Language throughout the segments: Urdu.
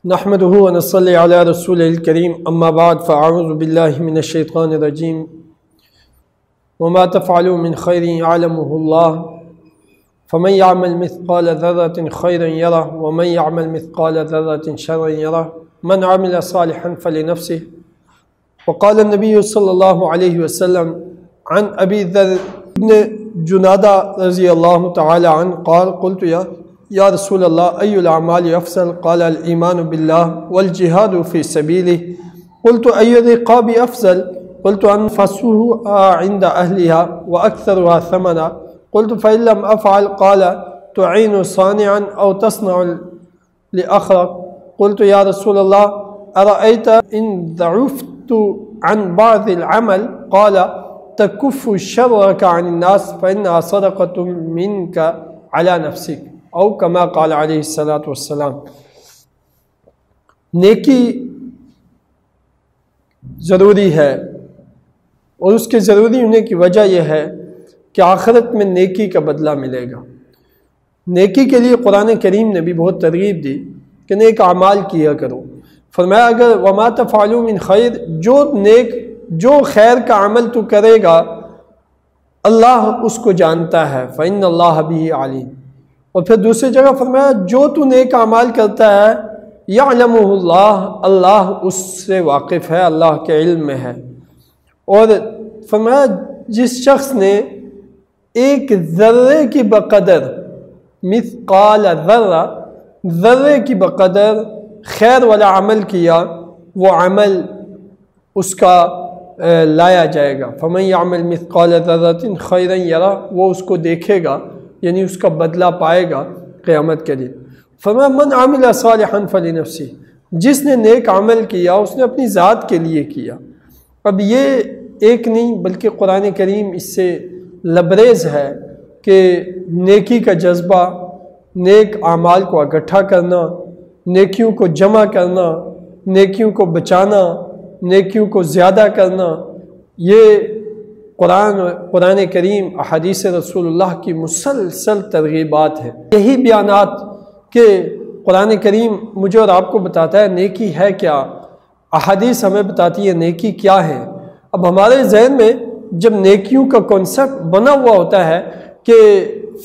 نحمده ونصلي على رسوله الكريم اما بعد فاعوذ بالله من الشيطان الرجيم وما تفعلوا من خير يعلمه الله فمن يعمل مثقال ذرة خيرا يره ومن يعمل مثقال ذرة شرا يره من عمل صالحا فلنفسه. وقال النبي صلى الله عليه وسلم عن أبي ذر بن جنادة رضي الله تعالى عنه قال قلت يا رسول الله أي الأعمال أفضل؟ قال الإيمان بالله والجهاد في سبيله. قلت أي الرقاب أفضل؟ قلت أنفسها عند أهلها وأكثرها ثمنا. قلت فإن لم أفعل؟ قال تعين صانعا أو تصنع لأخرك. قلت يا رسول الله أرأيت إن ضعفت عن بعض العمل؟ قال تكف شرك عن الناس فإنها صدقة منك على نفسك او کما قال علیہ الصلوۃ والسلام. نیکی ضروری ہے اور اس کے ضروری ہونے کی وجہ یہ ہے کہ آخرت میں نیکی کا بدلہ ملے گا. نیکی کے لیے قرآن کریم نے بھی بہت ترغیب دی کہ نیک اعمال کیا کرو. فرمایا اگر وما تفعلوا من خیر، جو خیر کا عمل تو کرے گا اللہ اس کو جانتا ہے، فإن اللہ بہ علیم. اور پھر دوسری جگہ فرمایا جو تو نیک اعمال کرتا ہے یعلمہ اللہ اس سے واقف ہے، اللہ کے علم میں ہے. اور فرمایا جس شخص نے ایک ذرے کی بقدر مثقال ذرے کی بقدر خیر والا عمل کیا، وہ عمل اس کا لایا جائے گا. فمن یعمل مثقال ذرۃ خیرا یرہ، وہ اس کو دیکھے گا، یعنی اس کا بدلہ پائے گا قیامت کے دن. فرمایا من عمل صالحا فلنفسہ، جس نے نیک عمل کیا اس نے اپنی ذات کے لیے کیا. اب یہ ایک نہیں بلکہ قرآن کریم اس سے لبریز ہے کہ نیکی کا جذبہ، نیک اعمال کو اکٹھا کرنا، نیکیوں کو جمع کرنا، نیکیوں کو بچانا، نیکیوں کو زیادہ کرنا، یہ قرآن کریم احادیث رسول اللہ کی مسلسل ترغیبات ہیں. یہی بیانات کہ قرآن کریم مجھے اور آپ کو بتاتا ہے نیکی ہے کیا، احادیث ہمیں بتاتی ہے نیکی کیا ہے. اب ہمارے ذہن میں جب نیکیوں کا کنسپٹ بنا ہوا ہوتا ہے کہ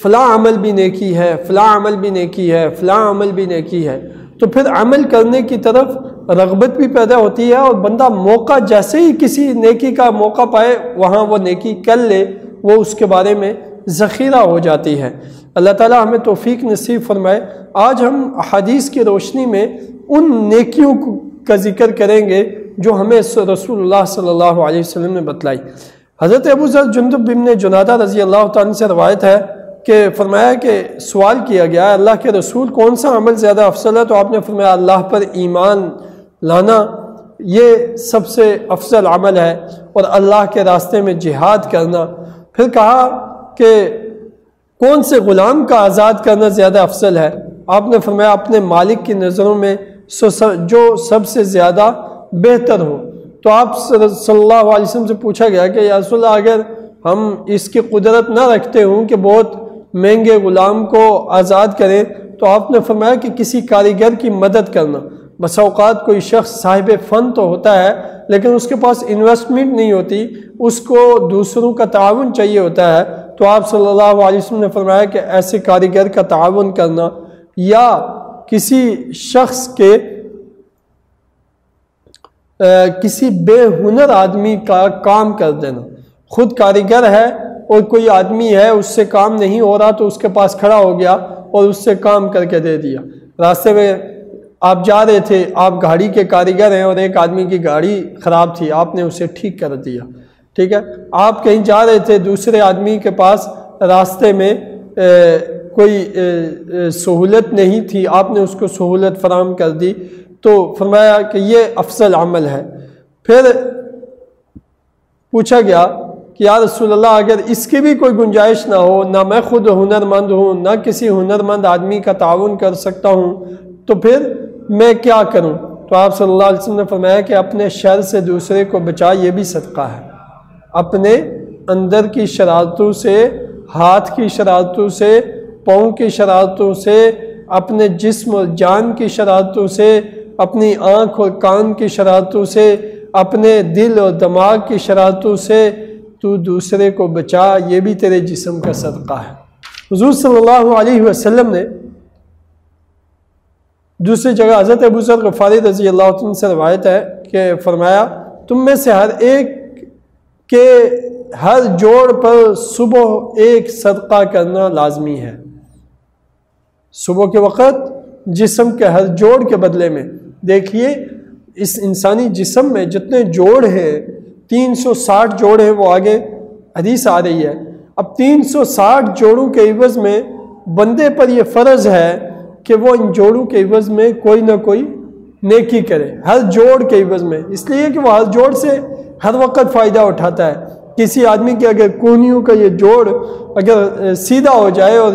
فلاں عمل بھی نیکی ہے، فلاں عمل بھی نیکی ہے، فلاں عمل بھی نیکی ہے، تو پھر عمل کرنے کی طرف رغبت بھی پیدا ہوتی ہے اور بندہ موقع جیسے ہی کسی نیکی کا موقع پائے وہاں وہ نیکی کر لے، وہ اس کے بارے میں ذخیرہ ہو جاتی ہے. اللہ تعالی ہمیں توفیق نصیب فرمائے. آج ہم احادیث کی روشنی میں ان نیکیوں کا ذکر کریں گے جو ہمیں رسول اللہ صلی اللہ علیہ وسلم نے بتلائی. حضرت ابو ذر جندب بن جنادہ رضی اللہ تعالیٰ سے روایت ہے کہ فرمایا کہ سوال کیا گیا اللہ کے رسول کون سا عمل زیادہ افضل ہے؟ تو آپ نے فرمایا اللہ پر ایمان لانا یہ سب سے افضل عمل ہے، اور اللہ کے راستے میں جہاد کرنا. پھر کہا کہ کون سے غلام کا آزاد کرنا زیادہ افضل ہے؟ آپ نے فرمایا اپنے مالک کی نظروں میں جو سب سے زیادہ بہتر ہو. تو آپ صلی اللہ علیہ وسلم سے پوچھا گیا کہ یا رسول اللہ اگر ہم اس کی قدرت نہ رکھتے ہوں کہ بہت مہنگے غلام کو آزاد کریں، تو آپ نے فرمایا کہ کسی کاریگر کی مدد کرنا. بس اوقات کوئی شخص صاحب فن تو ہوتا ہے لیکن اس کے پاس انویسٹمنٹ نہیں ہوتی، اس کو دوسروں کا تعاون چاہیے ہوتا ہے، تو آپ صلی اللہ علیہ وسلم نے فرمایا کہ ایسے کاریگر کا تعاون کرنا، یا کسی شخص کے کسی بے ہنر آدمی کا کام کر دینا. خود کاریگر ہے اور کوئی آدمی ہے اس سے کام نہیں ہو رہا تو اس کے پاس کھڑا ہو گیا اور اس سے کام کر کے دے دیا. راستے میں آپ جا رہے تھے، آپ گاڑی کے کاریگر ہیں اور ایک آدمی کی گاڑی خراب تھی، آپ نے اسے ٹھیک کر دیا. ٹھیک ہے، آپ کہیں جا رہے تھے، دوسرے آدمی کے پاس راستے میں کوئی سہولت نہیں تھی، آپ نے اس کو سہولت فراہم کر دی. تو فرمایا کہ یہ افضل عمل ہے. پھر پوچھا گیا کہ یا رسول اللہ اگر اس کی بھی کوئی گنجائش نہ ہو، نہ میں خود ہنرمند ہوں، نہ کسی ہنرمند آدمی کا تعاون کر سکتا ہوں، تو پھر میں کیا کروں؟ تو آپ صلی اللہ علیہ وسلم نے فرمایا کہ اپنے شر سے دوسرے کو بچا، یہ بھی صدقہ ہے. اپنے اندر کی شرارتوں سے، ہاتھ کی شرارتوں سے، پاؤں کی شرارتوں سے، اپنے جسم اور جان کی شرارتوں سے اپنی آنکھ اور کان کی شرارتوں سے، اپنے دل اور دماغ کی شرارتوں سے تو دوسرے کو بچا، یہ بھی تیرے جسم کا صدقہ ہے۔ حضور صلی اللہ علیہ وسلم نے دوسری جگہ حضرت ابو ذر غفاری رضی اللہ عنہ سے روایت ہے کہ فرمایا، تم میں سے ہر ایک کے ہر جوڑ پر صبح ایک صدقہ کرنا لازمی ہے۔ صبح کے وقت جسم کے ہر جوڑ کے بدلے میں، دیکھیے اس انسانی جسم میں جتنے جوڑ ہیں 360 جوڑ ہیں، وہ آگے حدیث آ رہی ہے۔ اب 360 جوڑوں کے عوض میں بندے پر یہ فرض ہے کہ وہ ان جوڑوں کے عوض میں کوئی نہ کوئی نیکی کرے، ہر جوڑ کے عوض میں، اس لیے کہ وہ ہر جوڑ سے ہر وقت فائدہ اٹھاتا ہے۔ کسی آدمی کے اگر کونیوں کا یہ جوڑ اگر سیدھا ہو جائے اور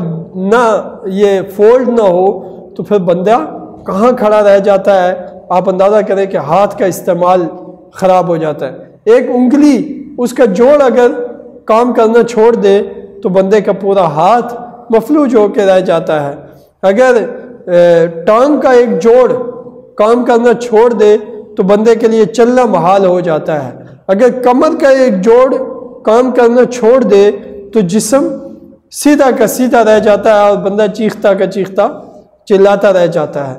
نہ یہ فولڈ نہ ہو تو پھر بندہ کہاں کھڑا رہ جاتا ہے، آپ اندازہ کریں کہ ہاتھ کا استعمال خراب ہو جاتا ہے۔ ایک انگلی اس کا جوڑ اگر کام کرنا چھوڑ دے تو بندے کا پورا ہاتھ مفلوج ہو کے رہ جاتا ہے۔ اگر ٹانگ کا ایک جوڑ کام کرنا چھوڑ دے تو بندے کے لیے چلنا محال ہو جاتا ہے۔ اگر کمر کا ایک جوڑ کام کرنا چھوڑ دے تو جسم سیدھا کا سیدھا رہ جاتا ہے اور بندہ چیختا کا چیختا چلاتا رہ جاتا ہے۔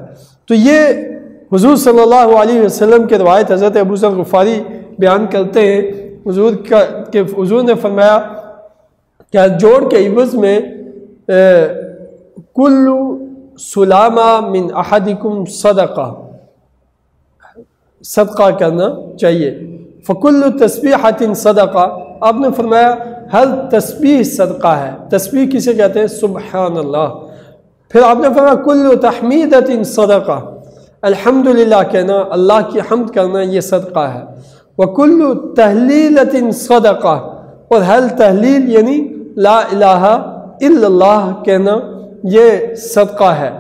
تو یہ حضور صلی اللہ علیہ وسلم کے روایت حضرت ابو ذر غفاری بیان کرتے ہیں، حضور نے فرمایا کہ جوڑ کے عوض میں کل سلامہ من احدکم صدقہ کرنا چاہیے۔ فکل تسبیحۃ صدقہ، آپ نے فرمایا ہر تسبیح صدقہ ہے۔ تسبیح کسے کہتے ہیں؟ سبحان اللہ۔ پھر آپ نے فرمایا کل تحمیدۃ صدقہ، الحمدللہ کہنا، اللہ کی حمد کرنا یہ صدقہ ہے۔ وکل تحلیلۃ صدقہ، اور ہر تحلیل یعنی لا الہ الا اللہ کہنا یہ صدقہ ہے۔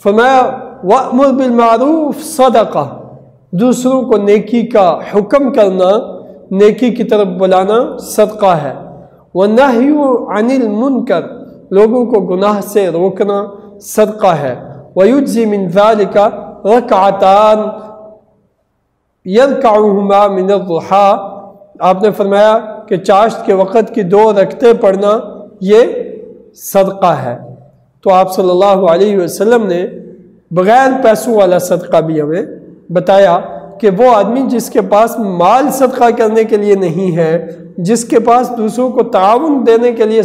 فرمایا وَأْمُرْ بِالْمَعْرُوفِ صدقہ، دوسروں کو نیکی کا حکم کرنا، نیکی کی طرف بلانا صدقہ ہے۔ وَالنَّهْيُ عَنِ الْمُنْكَرِ، لوگوں کو گناہ سے روکنا صدقہ ہے۔ وَيُجْزِي مِنْ ذَلِكَ رَكْعَتَانِ يَرْكَعُهُمَا مِنَ الضُّحَىٰ، آپ نے فرمایا کہ چاشت کے وقت کی 2 رکعتیں پڑھنا یہ صدقہ ہے۔ تو آپ صلی اللہ علیہ وسلم نے بغیر پیسوں والا صدقہ بھی ہمیں بتایا کہ وہ آدمی جس کے پاس مال صدقہ کرنے کے لیے نہیں ہے، جس کے پاس دوسروں کو تعاون دینے کے لیے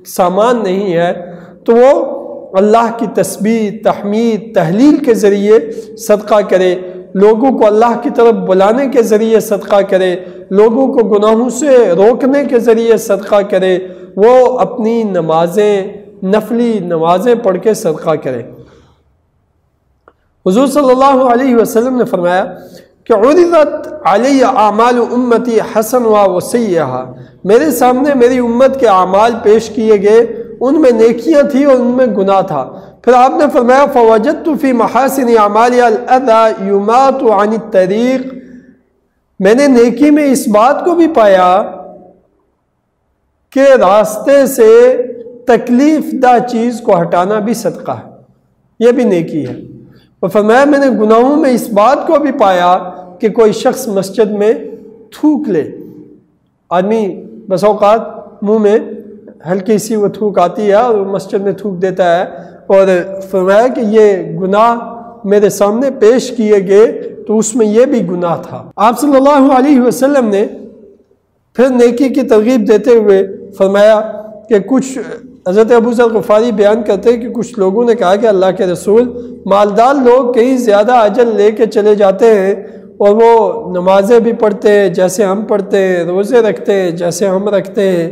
سامان نہیں ہے، تو وہ اللہ کی تسبیح، تحمید، تحلیل کے ذریعے صدقہ کرے، لوگوں کو اللہ کی طرف بلانے کے ذریعے صدقہ کرے، لوگوں کو گناہوں سے روکنے کے ذریعے صدقہ کرے، وہ اپنی نمازیں، نفلی نمازیں پڑھ کے صدقہ کرے۔ حضور صلی اللہ علیہ وسلم نے فرمایا کہ عرضت علی اعمال امتی حسنھا وسیئھا، میرے سامنے میری امت کے اعمال پیش کیے گئے، ان میں نیکیاں تھیں اور ان میں گناہ تھا۔ پھر آپ نے فرمایا فوجدت فی محاسن اعمالها الاذى یماط عن الطریق، میں نے نیکی میں اس بات کو بھی پایا کہ راستے سے تکلیف دہ چیز کو ہٹانا بھی صدقہ ہے، یہ بھی نیکی ہے۔ اور فرمایا میں نے گناہوں میں اس بات کو بھی پایا کہ کوئی شخص مسجد میں تھوک لے، آدمی بس اوقات منہ میں ہلکی سی وہ تھوک آتی ہے اور مسجد میں تھوک دیتا ہے، اور فرمایا کہ یہ گناہ میرے سامنے پیش کیے گئے تو اس میں یہ بھی گناہ تھا۔ آپ صلی اللہ علیہ وسلم نے پھر نیکی کی ترغیب دیتے ہوئے فرمایا کہ کچھ، حضرت ابو ذر غفاری بیان کرتے ہیں کہ کچھ لوگوں نے کہا کہ اللہ کے رسول، مالدار لوگ کہیں زیادہ اجر لے کے چلے جاتے ہیں اور وہ نمازیں بھی پڑھتے ہیں جیسے ہم پڑھتے ہیں، روزے رکھتے ہیں جیسے ہم رکھتے ہیں،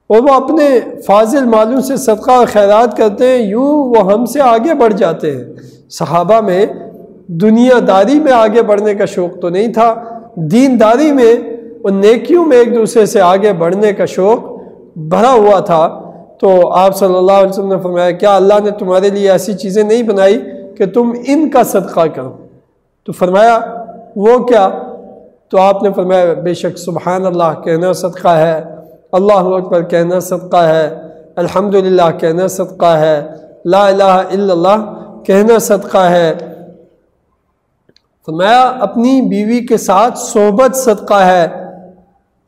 اور وہ اپنے فاضل مالوں سے صدقہ و خیرات کرتے ہیں، یوں وہ ہم سے آگے بڑھ جاتے ہیں۔ صحابہ میں دنیا داری میں آگے بڑھنے کا شوق تو نہیں تھا، دین داری میں اور نیکیوں میں ایک دوسرے سے آگے بڑھنے کا شوق بھرا ہوا تھا۔ تو آپ صلی اللہ علیہ وسلم نے فرمایا کیا اللہ نے تمہارے لیے ایسی چیزیں نہیں بنائی کہ تم ان کا صدقہ کرو؟ تو فرمایا وہ کیا؟ تو آپ نے فرمایا بے شک سبحان اللہ کہنا صدقہ ہے، اللہ اکبر کہنا صدقہ ہے، الحمدللہ کہنا صدقہ ہے، لا الہ الا اللہ کہنا صدقہ ہے، فرمایا اپنی بیوی کے ساتھ صحبت صدقہ ہے۔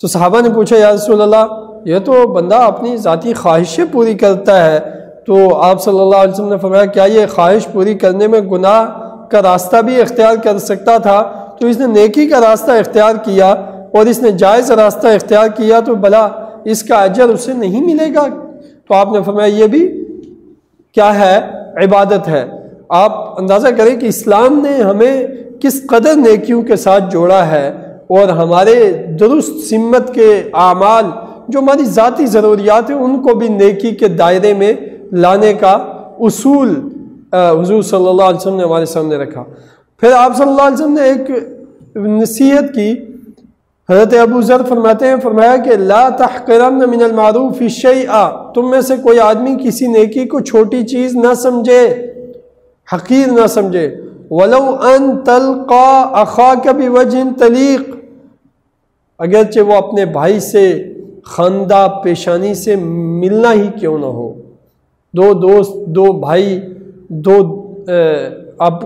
تو صحابہ نے پوچھا یا رسول اللہ یہ تو بندہ اپنی ذاتی خواہشیں پوری کرتا ہے، تو آپ صلی اللہ علیہ وسلم نے فرمایا کیا یہ خواہش پوری کرنے میں گناہ کا راستہ بھی اختیار کر سکتا تھا؟ تو اس نے نیکی کا راستہ اختیار کیا اور اس نے جائز راستہ اختیار کیا تو بھلا اس کا اجر اسے نہیں ملے گا؟ تو آپ نے فرمایا یہ بھی کیا ہے؟ عبادت ہے۔ آپ اندازہ کریں کہ اسلام نے ہمیں کس قدر نیکیوں کے ساتھ جوڑا ہے، اور ہمارے درست سمت کے اعمال جو ہماری ذاتی ضروریات ہیں ان کو بھی نیکی کے دائرے میں لانے کا اصول حضور صلی اللہ علیہ وسلم نے ہمارے سامنے رکھا۔ پھر آپ صلی اللہ علیہ وسلم نے ایک نصیحت کی۔ حضرت ابو ذر فرماتے ہیں، فرمایا کہ لا تحقرن من المعروف شیئا، تم میں سے کوئی آدمی کسی نیکی کو چھوٹی چیز نہ سمجھے، حقیر نہ سمجھے۔ ولو ان تلقا اخاک بوجہ طلیق، اگرچہ وہ اپنے بھائی سے خندہ پیشانی سے ملنا ہی کیوں نہ ہو۔ دو دوست، دو بھائی، دو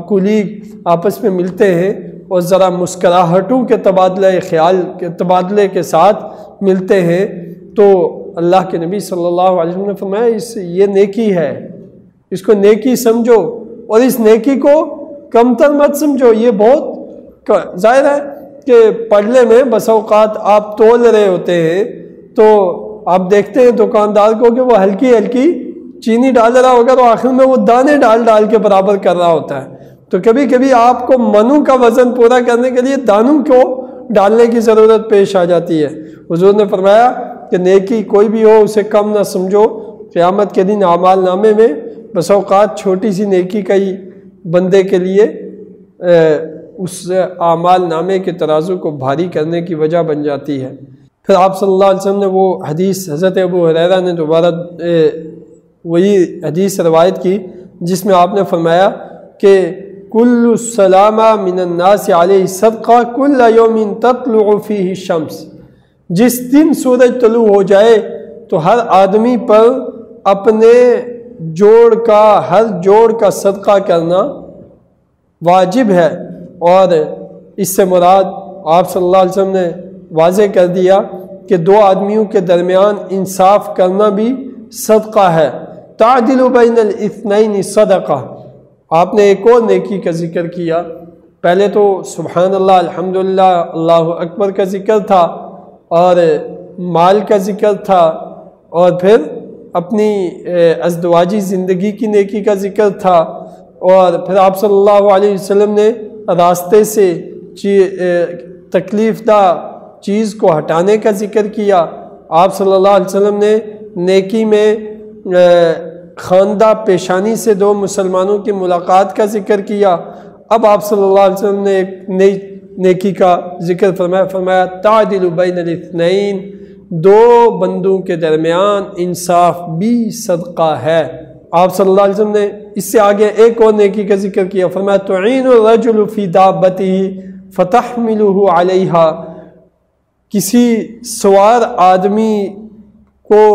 کولیگ آپس میں ملتے ہیں اور ذرا مسکراہٹوں کے تبادلے کے ساتھ ملتے ہیں، تو اللہ کے نبی صلی اللہ علیہ وسلم نے فرمایا یہ نیکی ہے، اس کو نیکی سمجھو اور اس نیکی کو کمتر مت سمجھو۔ یہ بہت ظاہر ہے کہ پڑھنے میں بس اوقات آپ تول رہے ہوتے ہیں تو آپ دیکھتے ہیں دکاندار کو کہ وہ ہلکی ہلکی چینی ڈال رہا ہوگا تو آخر میں وہ دانے ڈال کے برابر کر رہا ہوتا ہے، تو کبھی کبھی آپ کو منوں کا وزن پورا کرنے کے لیے دانوں کو ڈالنے کی ضرورت پیش آ جاتی ہے۔ حضور نے فرمایا کہ نیکی کوئی بھی ہو اسے کم نہ سمجھو، قیامت کے دن اعمال نامے میں بس اوقات چھوٹی سی نیکی کا ہی بندے کے لیے اس اعمال نامے کے ترازو کو بھاری کرنے کی وجہ بن جاتی ہے۔ پھر آپ صلی اللہ علیہ وسلم نے وہ حدیث، حضرت ابو ہریرہ نے دوبارہ وہی حدیث روایت کی جس میں آپ نے فرمایا کہ کل السلامہ من الناس علیہ صدقہ کل یوم تطلع فیہ الشمس، جس دن سورج طلوع ہو جائے تو ہر آدمی پر اپنے ہر جوڑ کا صدقہ کرنا واجب ہے۔ اور اس سے مراد آپ صلی اللہ علیہ وسلم نے واضح کر دیا کہ دو آدمیوں کے درمیان انصاف کرنا بھی صدقہ ہے۔ تعدل بین الاثنین صدقہ۔ آپ نے ایک اور نیکی کا ذکر کیا، پہلے تو سبحان اللہ، الحمدللہ، اللہ اکبر کا ذکر تھا اور مال کا ذکر تھا، اور پھر اپنی ازدواجی زندگی کی نیکی کا ذکر تھا، اور پھر آپ صلی اللہ علیہ وسلم نے راستے سے تکلیف دہ چیز کو ہٹانے کا ذکر کیا۔ آپ صلی اللہ علیہ وسلم نے نیکی میں خواندہ پیشانی سے دو مسلمانوں کی ملاقات کا ذکر کیا۔ اب آپ صلی اللہ علیہ وسلم نے ایک نئی نیکی کا ذکر فرمایا تعدل بین الاثنین، دو بندوں کے درمیان انصاف بھی صدقہ ہے۔ آپ صلی اللہ علیہ وسلم نے اس سے آگے ایک اور نیکی کا ذکر کیا، فرمایا تعین الرجل فی دابتہ فتحملہ علیہا، کسی سوار آدمی کو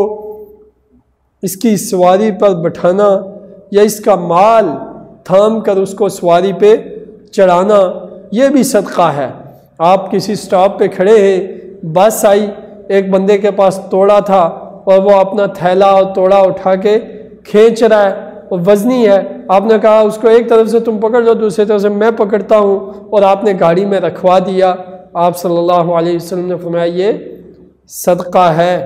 اس کی سواری پر بٹھانا یا اس کا مال تھام کر اس کو سواری پہ چڑھانا، یہ بھی صدقہ ہے۔ آپ کسی سٹاپ پہ کھڑے ہیں، بس آئی، ایک بندے کے پاس توڑا تھا اور وہ اپنا تھیلا اور توڑا اٹھا کے کھینچ رہا ہے اور وزنی ہے، آپ نے کہا اس کو ایک طرف سے تم پکڑ لو، دوسری طرف سے میں پکڑتا ہوں، اور آپ نے گاڑی میں رکھوا دیا۔ آپ صلی اللہ علیہ وسلم نے فرمایا یہ صدقہ ہے۔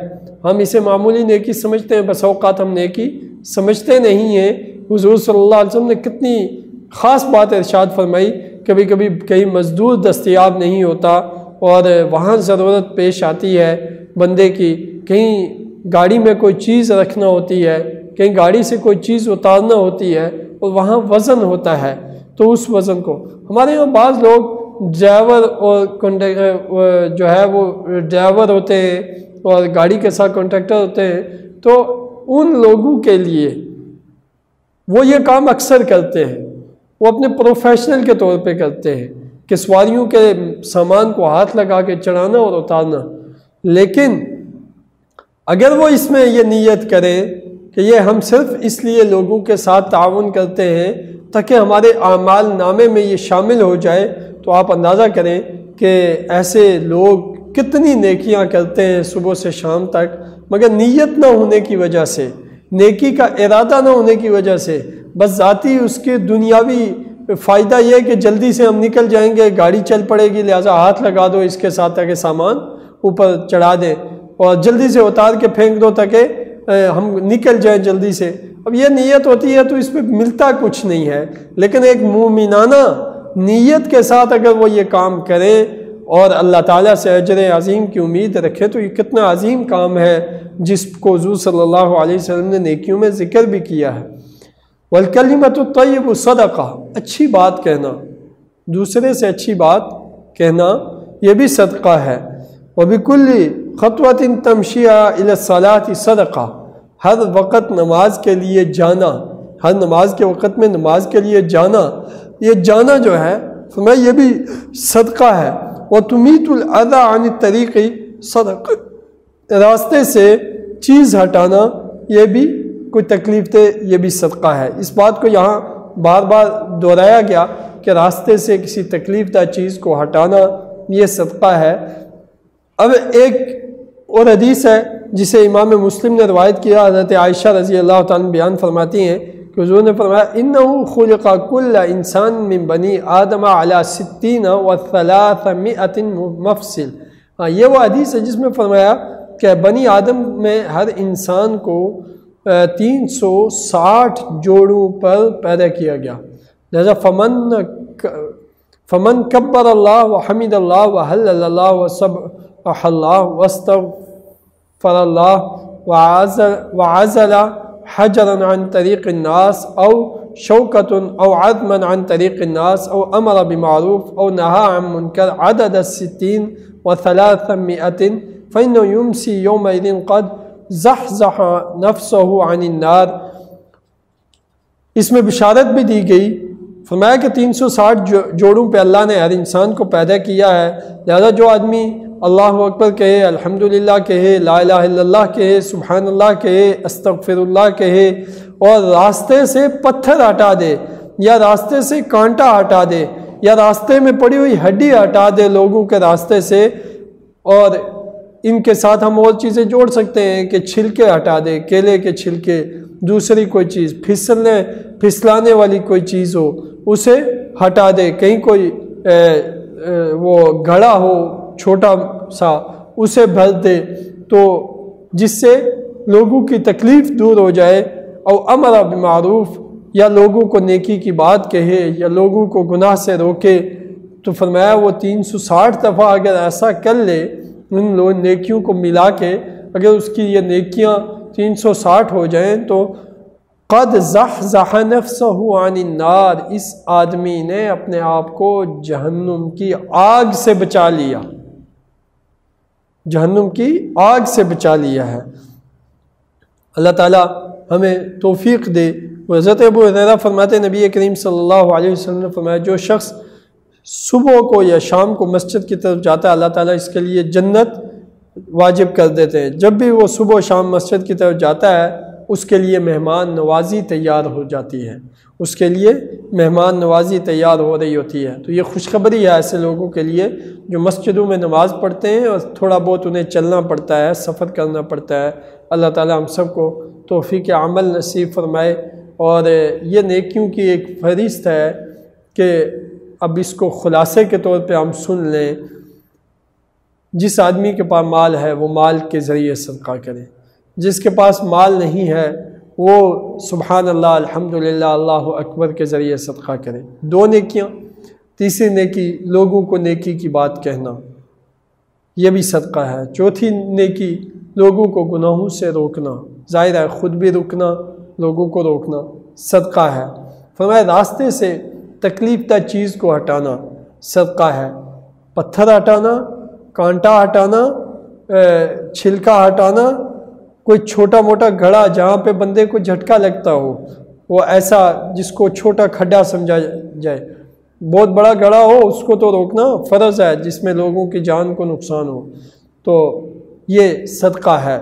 ہم اسے معمولی نیکی سمجھتے ہیں، بس اوقات ہم نیکی سمجھتے نہیں ہیں۔ حضور صلی اللہ علیہ وسلم نے کتنی خاص بات ارشاد فرمائی، کبھی کبھی کہیں مزدور دستیاب نہیں ہوتا اور وہاں ضرورت پیش آتی ہے بندے کی، کہیں گاڑی میں کوئی چیز رکھنا ہوتی ہے، کہیں گاڑی سے کوئی چیز اتارنا ہوتی ہے اور وہاں وزن ہوتا ہے، تو اس وزن کو ہمارے یہاں بعض لوگ ڈرائیور اور جو ہے وہ ڈرائیور ہوتے ہیں اور گاڑی کے ساتھ کانٹریکٹر ہوتے ہیں، تو ان لوگوں کے لیے وہ یہ کام اکثر کرتے ہیں، وہ اپنے پروفیشنل کے طور پہ کرتے ہیں کہ سواریوں کے سامان کو ہاتھ لگا کے چڑھانا اور اتارنا، لیکن اگر وہ اس میں یہ نیت کرے کہ یہ ہم صرف اس لیے لوگوں کے ساتھ تعاون کرتے ہیں تاکہ ہمارے اعمال نامے میں یہ شامل ہو جائے، تو تو آپ اندازہ کریں کہ ایسے لوگ کتنی نیکیاں کرتے ہیں صبح سے شام تک، مگر نیت نہ ہونے کی وجہ سے، نیکی کا ارادہ نہ ہونے کی وجہ سے، بس ذاتی اس کے دنیاوی فائدہ یہ ہے کہ جلدی سے ہم نکل جائیں گے، گاڑی چل پڑے گی، لہٰذا ہاتھ لگا دو اس کے ساتھ تاکہ سامان اوپر چڑھا دیں اور جلدی سے اتار کے پھینک دو تاکہ ہم نکل جائیں جلدی سے۔ اب یہ نیت ہوتی ہے تو اس پہ ملتا کچھ نہیں ہے، لیکن ایک مومنانہ نیت کے ساتھ اگر وہ یہ کام کریں اور اللہ تعالیٰ سے اجر عظیم کی امید رکھے تو یہ کتنا عظیم کام ہے جس کو حضور صلی اللہ علیہ وسلم نے نیکیوں میں ذکر بھی کیا ہے۔ والکلمۃ الطیب صدقہ، اچھی بات کہنا، دوسرے سے اچھی بات کہنا یہ بھی صدقہ ہے۔ وبکل خطوۃ تمشیہ الی الصلاۃ صدقہ، ہر وقت نماز کے لیے جانا، ہر نماز کے وقت میں نماز کے لیے جانا، یہ جانا جو ہے فرمایا یہ بھی صدقہ ہے۔ وتمیت الاذی عن الطریق صدقہ، راستے سے چیز ہٹانا یہ بھی کوئی تکلیف دے یہ بھی صدقہ ہے۔ اس بات کو یہاں بار بار دہرایا گیا کہ راستے سے کسی تکلیف دہ چیز کو ہٹانا یہ صدقہ ہے۔ اب ایک اور حدیث ہے جسے امام مسلم نے روایت کیا، حضرت عائشہ رضی اللہ تعالیٰ عنہ بیان فرماتی ہیں کہ حضور نے فرمایا انہ خلق کل انسان من بنی آدم علی 60 و 300 مفصل۔ یہ وہ حدیث ہے جس میں فرمایا کہ بنی آدم میں ہر انسان کو 360 جوڑوں پر پیدا کیا گیا، لہذا فمن کبر اللہ وحمد اللہ وحلل اللہ وسبح اللہ واستغفر اللہ وعزل حجرا عن طریق الناس او شوکۃ او عظما عن طریق الناس او امر بمعروف او نہا عن منکر عدد 60 و 300 فإنه يمسي يومئذ قد زحزح نفسه عن النار۔ اس میں بشارت بھی دی گئی، فرمایا کہ 360 جوڑوں پہ اللہ نے ہر انسان کو پیدا کیا ہے، لہذا جو آدمی اللہ اکبر کہے، الحمدللہ کہے، لا الہ الا اللہ کہے، سبحان اللہ کہے، استغفر اللہ کہے اور راستے سے پتھر ہٹا دے یا راستے سے کانٹا ہٹا دے یا راستے میں پڑی ہوئی ہڈی ہٹا دے لوگوں کے راستے سے، اور ان کے ساتھ ہم اور چیزیں جوڑ سکتے ہیں کہ چھلکے ہٹا دے، کیلے کے چھلکے، دوسری کوئی چیز پھسلانے والی کوئی چیز ہو اسے ہٹا دے، کہیں کوئی وہ گھڑا ہو چھوٹا سا اسے بھر دے تو جس سے لوگوں کی تکلیف دور ہو جائے، او امر بالمعروف یا لوگوں کو نیکی کی بات کہے یا لوگوں کو گناہ سے روکے، تو فرمایا وہ 360 دفعہ اگر ایسا کر لے ان لوگ نیکیوں کو ملا کے، اگر اس کی یہ نیکیاں 360 ہو جائیں تو قد زحزح نفسہ عن النار، اس آدمی نے اپنے آپ کو جہنم کی آگ سے بچا لیا، جہنم کی آگ سے بچا لیا ہے۔ اللہ تعالیٰ ہمیں توفیق دے۔ حضرت ابو ہریرہ فرماتے نبی کریم صلی اللہ علیہ وسلم نے فرمایا جو شخص صبح کو یا شام کو مسجد کی طرف جاتا ہے اللہ تعالیٰ اس کے لیے جنت واجب کر دیتے ہیں۔ جب بھی وہ صبح و شام مسجد کی طرف جاتا ہے اس کے لیے مہمان نوازی تیار ہو جاتی ہے، اس کے لیے مہمان نوازی تیار ہو رہی ہوتی ہے۔ تو یہ خوشخبری ہے ایسے لوگوں کے لیے جو مسجدوں میں نماز پڑھتے ہیں اور تھوڑا بہت انہیں چلنا پڑتا ہے، سفر کرنا پڑتا ہے۔ اللہ تعالیٰ ہم سب کو توفیق عمل نصیب فرمائے۔ اور یہ نیکیوں کی ایک فہرست ہے کہ اب اس کو خلاصے کے طور پہ ہم سن لیں، جس آدمی کے پاس مال ہے وہ مال کے ذریعے صدقہ کرے، جس کے پاس مال نہیں ہے وہ سبحان اللہ الحمدللہ اللہ اکبر کے ذریعے صدقہ کرے۔ 2 نیکیاں۔ تیسری نیکی لوگوں کو نیکی کی بات کہنا، یہ بھی صدقہ ہے۔ چوتھی نیکی لوگوں کو گناہوں سے روکنا، ظاہر ہے خود بھی رکنا، لوگوں کو روکنا صدقہ ہے۔ فرمایا راستے سے تکلیف دہ چیز کو ہٹانا صدقہ ہے، پتھر ہٹانا، کانٹا ہٹانا، چھلکا ہٹانا، کوئی چھوٹا موٹا گھڑا جہاں پہ بندے کو جھٹکا لگتا ہو، وہ ایسا جس کو چھوٹا کھڈا سمجھا جائے، بہت بڑا گھڑا ہو اس کو تو روکنا فرض ہے جس میں لوگوں کی جان کو نقصان ہو، تو یہ صدقہ ہے۔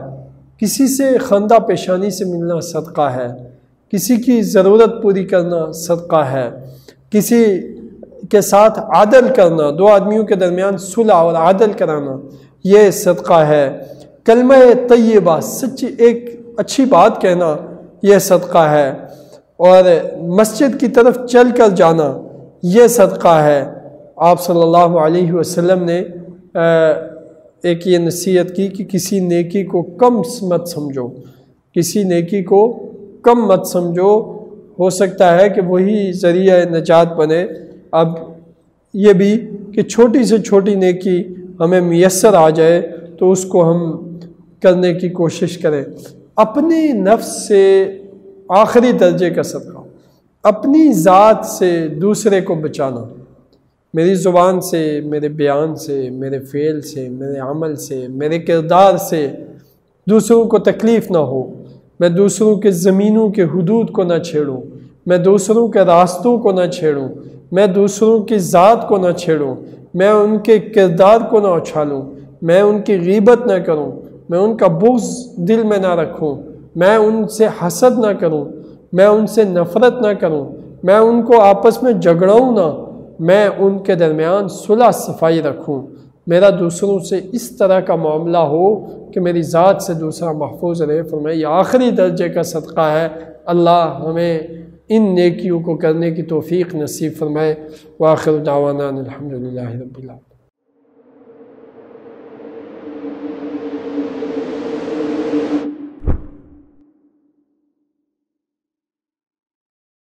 کسی سے خندہ پیشانی سے ملنا صدقہ ہے، کسی کی ضرورت پوری کرنا صدقہ ہے، کسی کے ساتھ عدل کرنا، دو آدمیوں کے درمیان صلح اور عدل کرانا، یہ صدقہ ہے۔ کلمہ طیبہ، سچی ایک اچھی بات کہنا، یہ صدقہ ہے۔ اور مسجد کی طرف چل کر جانا، یہ صدقہ ہے۔ آپ صلی اللہ علیہ وسلم نے ایک یہ نصیحت کی کہ کسی نیکی کو کم مت سمجھو، کسی نیکی کو کم مت سمجھو، ہو سکتا ہے کہ وہی ذریعہ نجات بنے۔ اب یہ بھی کہ چھوٹی سے چھوٹی نیکی ہمیں میسر آ جائے تو اس کو ہم کرنے کی کوشش کریں۔ اپنی نفس سے آخری درجے کا صدقہ، اپنی ذات سے دوسرے کو بچانا، میری زبان سے، میرے بیان سے، میرے فعل سے، میرے عمل سے، میرے کردار سے دوسروں کو تکلیف نہ ہو، میں دوسروں کے زمینوں کے حدود کو نہ چھیڑوں، میں دوسروں کے راستوں کو نہ چھیڑوں، میں دوسروں کی ذات کو نہ چھیڑوں، میں ان کے کردار کو نہ اچھالوں، میں ان کی غیبت نہ کروں، میں ان کا بغض دل میں نہ رکھوں، میں ان سے حسد نہ کروں، میں ان سے نفرت نہ کروں، میں ان کو آپس میں جھگڑاؤں نہ، میں ان کے درمیان صلح صفائی رکھوں، میرا دوسروں سے اس طرح کا معاملہ ہو کہ میری ذات سے دوسرا محفوظ رہے۔ فرمائے یہ آخری درجے کا صدقہ ہے۔ اللہ ہمیں ان نیکیوں کو کرنے کی توفیق نصیب فرمائے۔ وآخر دعوانا الحمدللہ رب العالمین۔